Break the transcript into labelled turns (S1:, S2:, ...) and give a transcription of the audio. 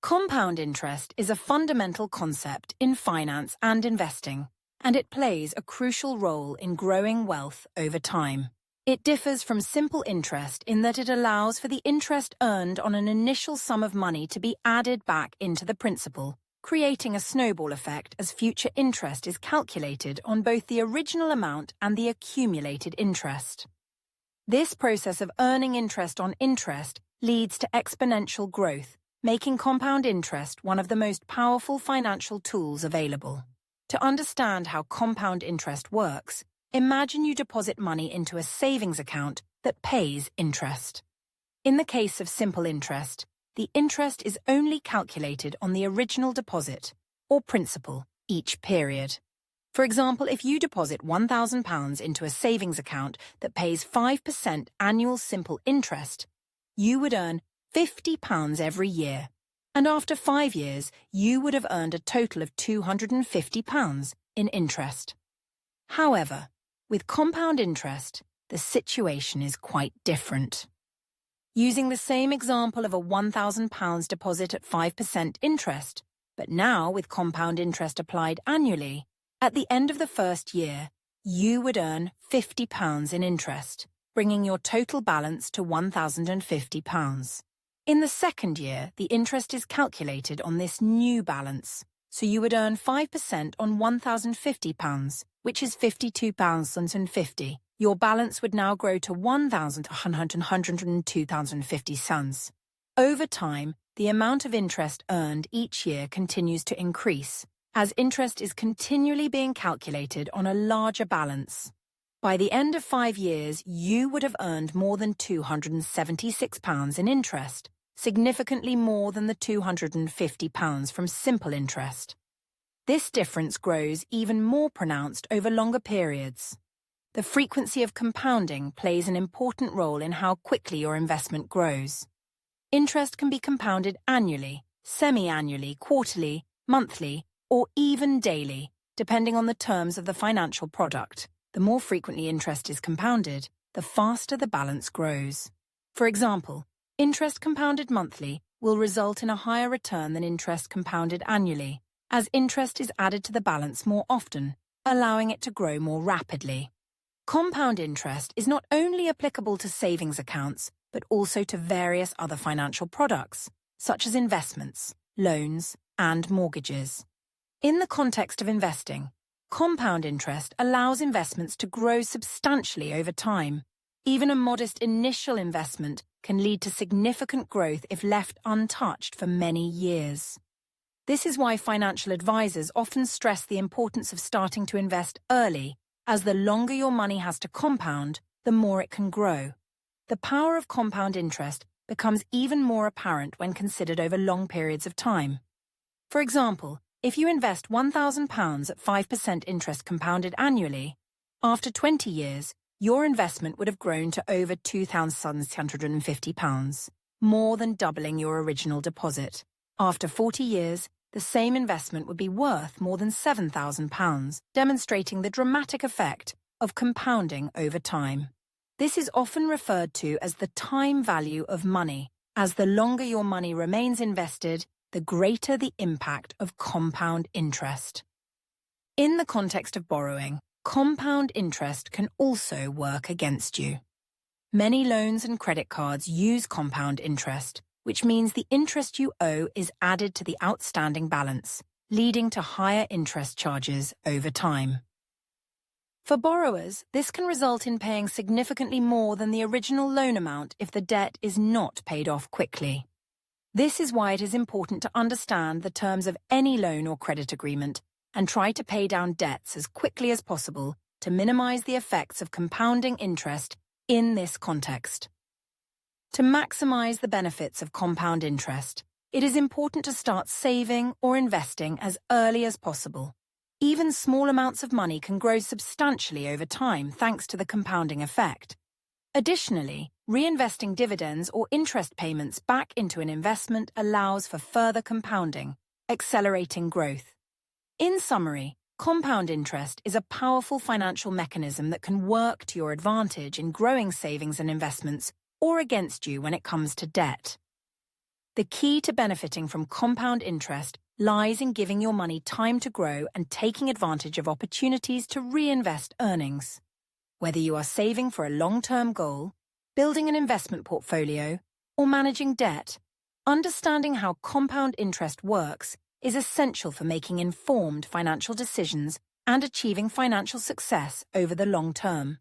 S1: Compound interest is a fundamental concept in finance and investing, and it plays a crucial role in growing wealth over time. It differs from simple interest in that it allows for the interest earned on an initial sum of money to be added back into the principal, creating a snowball effect as future interest is calculated on both the original amount and the accumulated interest. This process of earning interest on interest leads to exponential growth, making compound interest one of the most powerful financial tools available. To understand how compound interest works, imagine you deposit money into a savings account that pays interest. In the case of simple interest, the interest is only calculated on the original deposit, or principal, each period. For example, if you deposit £1,000 into a savings account that pays 5% annual simple interest, you would earn £50 every year, and after 5 years, you would have earned a total of £250 in interest. However, with compound interest, the situation is quite different. Using the same example of a £1,000 deposit at 5% interest, but now with compound interest applied annually, at the end of the first year, you would earn £50 in interest, bringing your total balance to £1,050. In the second year, the interest is calculated on this new balance, so you would earn 5% on £1,050, which is £52.50. Your balance would now grow to £1,102.50. Over time, the amount of interest earned each year continues to increase, as interest is continually being calculated on a larger balance. By the end of 5 years, you would have earned more than £276 in interest, significantly more than the £250 from simple interest. This difference grows even more pronounced over longer periods. The frequency of compounding plays an important role in how quickly your investment grows. Interest can be compounded annually, semi-annually, quarterly, monthly, or even daily, depending on the terms of the financial product. The more frequently interest is compounded, the faster the balance grows. For example, interest compounded monthly will result in a higher return than interest compounded annually, as interest is added to the balance more often, allowing it to grow more rapidly. Compound interest is not only applicable to savings accounts, but also to various other financial products, such as investments, loans, and mortgages. In the context of investing, compound interest allows investments to grow substantially over time. Even a modest initial investment can lead to significant growth if left untouched for many years. This is why financial advisors often stress the importance of starting to invest early, as the longer your money has to compound, the more it can grow. The power of compound interest becomes even more apparent when considered over long periods of time. For example, if you invest £1,000 at 5% interest compounded annually, after 20 years, your investment would have grown to over £2,650, more than doubling your original deposit. After 40 years, the same investment would be worth more than £7,000, demonstrating the dramatic effect of compounding over time. This is often referred to as the time value of money, as the longer your money remains invested, the greater the impact of compound interest. In the context of borrowing, compound interest can also work against you. Many loans and credit cards use compound interest, which means the interest you owe is added to the outstanding balance, leading to higher interest charges over time. For borrowers, this can result in paying significantly more than the original loan amount if the debt is not paid off quickly. This is why it is important to understand the terms of any loan or credit agreement and try to pay down debts as quickly as possible to minimize the effects of compounding interest in this context. To maximize the benefits of compound interest, it is important to start saving or investing as early as possible. Even small amounts of money can grow substantially over time thanks to the compounding effect. Additionally, reinvesting dividends or interest payments back into an investment allows for further compounding, accelerating growth. In summary, compound interest is a powerful financial mechanism that can work to your advantage in growing savings and investments or against you when it comes to debt. The key to benefiting from compound interest lies in giving your money time to grow and taking advantage of opportunities to reinvest earnings. Whether you are saving for a long-term goal, building an investment portfolio, or managing debt, understanding how compound interest works is essential for making informed financial decisions and achieving financial success over the long term.